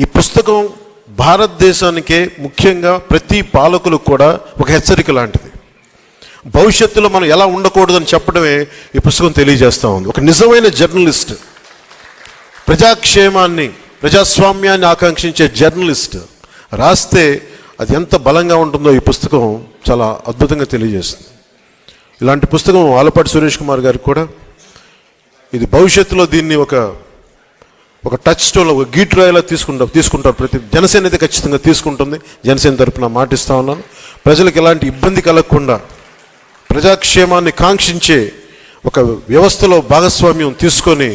ఈ పుస్తకం భారతదేశానికే, ముఖ్యంగా ప్రతి పాలకులకు కూడా ఒక హెచ్చరిక లాంటిది. భవిష్యత్తులో మనం ఎలా ఉండకూడదని చెప్పడమే ఈ పుస్తకం తెలియజేస్తూ ఉంది. ఒక నిజమైన జర్నలిస్ట్, ప్రజాక్షేమాన్ని, ప్రజాస్వామ్యాన్ని ఆకాంక్షించే జర్నలిస్ట్ రాస్తే అది ఎంత బలంగా ఉంటుందో ఈ పుస్తకం చాలా అద్భుతంగా తెలియజేస్తుంది. ఇలాంటి పుస్తకం ఆలపాటి సురేష్ కుమార్ గారికి కూడా ఇది భవిష్యత్తులో దీన్ని ఒక టచ్ స్టోన్, ఒక గీట్రాయిలా తీసుకుంటారు. ప్రతి జనసేన అయితే ఖచ్చితంగా తీసుకుంటుంది. జనసేన తరఫున మాటిస్తూ ఉన్నాను. ప్రజలకు ఎలాంటి ఇబ్బంది కలగకుండా ప్రజాక్షేమాన్ని కాంక్షించే ఒక వ్యవస్థలో భాగస్వామ్యం తీసుకొని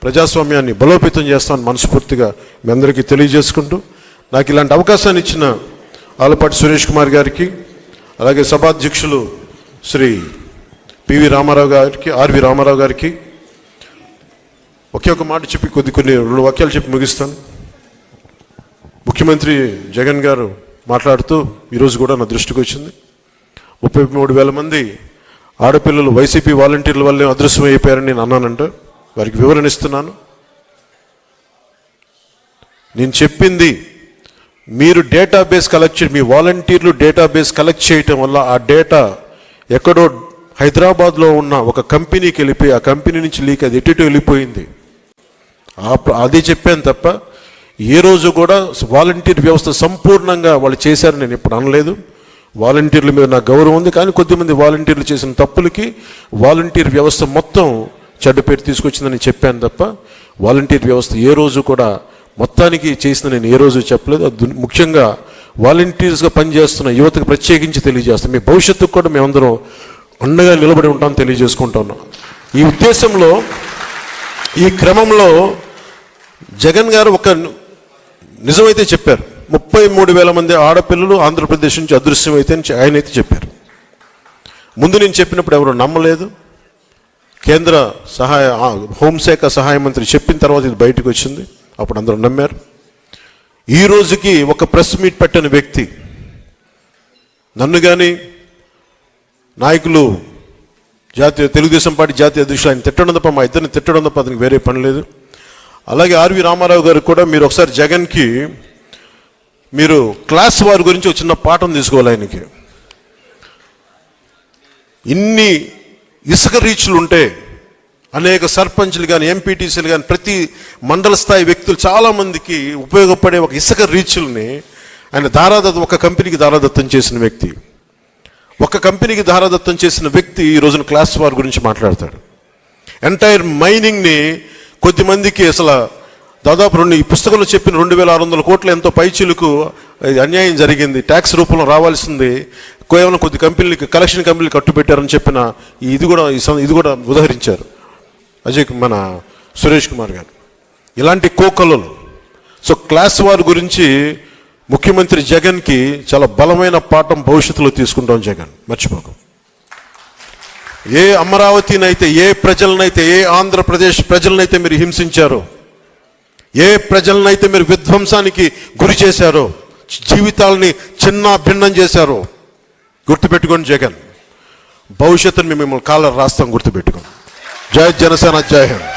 ప్రజాస్వామ్యాన్ని బలోపేతం చేస్తామని మనస్ఫూర్తిగా మీ అందరికీ తెలియజేసుకుంటూ, నాకు ఇలాంటి అవకాశాన్ని ఇచ్చిన ఆలపాటి సురేష్ కుమార్ గారికి, అలాగే సభాధ్యక్షులు శ్రీ పివి రామారావు గారికి, ఆర్వి రామారావు గారికి ఒకే ఒక మాట చెప్పి కొన్ని 2 వాక్యాలు చెప్పి ముగిస్తాను. ముఖ్యమంత్రి జగన్ గారు మాట్లాడుతూ ఈరోజు కూడా నా దృష్టికి వచ్చింది, 33,000 మంది ఆడపిల్లలు వైసీపీ వాలంటీర్ల వల్లే అదృశ్యం అయిపోయారని నేను అన్నానంట. వారికి వివరణ ఇస్తున్నాను. నేను చెప్పింది, మీరు డేటాబేస్ కలెక్ట్ మీ వాలంటీర్లు డేటాబేస్ కలెక్ట్ చేయటం వల్ల ఆ డేటా ఎక్కడో హైదరాబాద్లో ఉన్న ఒక కంపెనీకి వెళ్ళిపోయి ఆ కంపెనీ నుంచి లీక్ అది ఎటు వెళ్ళిపోయింది. అదే చెప్పాను తప్ప ఏ రోజు కూడా వాలంటీర్ వ్యవస్థ సంపూర్ణంగా వాళ్ళు చేశారని నేను ఎప్పుడు అనలేదు. వాలంటీర్ల మీద నాకు గౌరవం ఉంది, కానీ కొద్దిమంది వాలంటీర్లు చేసిన తప్పులకి వాలంటీర్ వ్యవస్థ మొత్తం చెడ్డ పేరు తీసుకొచ్చిందని చెప్పాను తప్ప వాలంటీర్ వ్యవస్థ ఏ రోజు కూడా మొత్తానికి చేసిన నేను ఏ రోజు చెప్పలేదు. ముఖ్యంగా వాలంటీర్స్గా పనిచేస్తున్న యువతకు ప్రత్యేకించి తెలియజేస్తాం, మీ భవిష్యత్తుకు కూడా మేమందరం అండగా నిలబడి ఉంటామని తెలియజేసుకుంటా ఉన్నాం. ఈ ఉద్దేశంలో, ఈ క్రమంలో జగన్ గారు ఒక నిజమైతే చెప్పారు. 33,000 మంది ఆడపిల్లలు ఆంధ్రప్రదేశ్ నుంచి అదృశ్యమైతే ఆయన అయితే చెప్పారు. ముందు నేను చెప్పినప్పుడు ఎవరు నమ్మలేదు. కేంద్ర హోంశాఖ సహాయ మంత్రి చెప్పిన తర్వాత ఇది బయటకు వచ్చింది, అప్పుడు అందరూ నమ్మారు. ఈ రోజుకి ఒక ప్రెస్ మీట్ పెట్టని వ్యక్తి నన్ను కానీ నాయకులు, తెలుగుదేశం పార్టీ జాతీయ అధ్యక్షులు ఆయన తిట్టడం తప్ప, మా ఇద్దరిని తిట్టడం తప్ప అతనికి వేరే పని లేదు. అలాగే ఆర్వి రామారావు గారు కూడా మీరు ఒకసారి జగన్కి మీరు క్లాస్ వారి గురించి ఒక చిన్న పాఠం తీసుకోవాలి. ఆయనకి ఇన్ని ఇసుక రీచ్లు ఉంటే అనేక సర్పంచ్లు కానీ ఎంపీటీసీలు కానీ ప్రతి మండల స్థాయి వ్యక్తులు చాలామందికి ఉపయోగపడే ఒక ఇసుక రీచ్ల్ని ఆయన ఒక కంపెనీకి దారాదత్తం చేసిన వ్యక్తి. ఒక కంపెనీకి దారాదత్తం చేసిన వ్యక్తి ఈ రోజున క్లాస్ వార్ గురించి మాట్లాడతాడు. ఎంటైర్ మైనింగ్ని కొద్దిమందికి అసలు దాదాపు ఈ పుస్తకంలో చెప్పిన 2,600 కోట్ల ఎంతో పైచీలకు అన్యాయం జరిగింది, ట్యాక్స్ రూపంలో రావాల్సింది కేవలం కొద్ది కంపెనీలకి, కలెక్షన్ కంపెనీలు కట్టుబెట్టారని చెప్పిన ఇది కూడా ఉదహరించారు మన సురేష్ కుమార్ గారు. ఇలాంటి కోకలలు. సో క్లాస్ వార్ గురించి ముఖ్యమంత్రి జగన్కి చాలా బలమైన పాఠం భవిష్యత్తులో తీసుకుంటాం. జగన్ మర్చిపోకు. ఏ అమరావతినైతే, ఏ ప్రజలనైతే, ఏ ఆంధ్రప్రదేశ్ ప్రజలనైతే మీరు హింసించారో, ఏ ప్రజలనైతే మీరు విధ్వంసానికి గురి చేశారో, జీవితాలని చిన్న భిన్నం చేశారో గుర్తుపెట్టుకోండి జగన్. భవిష్యత్తును మిమ్మల్ని కాలర్ రాస్తాం, గుర్తుపెట్టుకోండి. జై జనసేన, జై హింద్.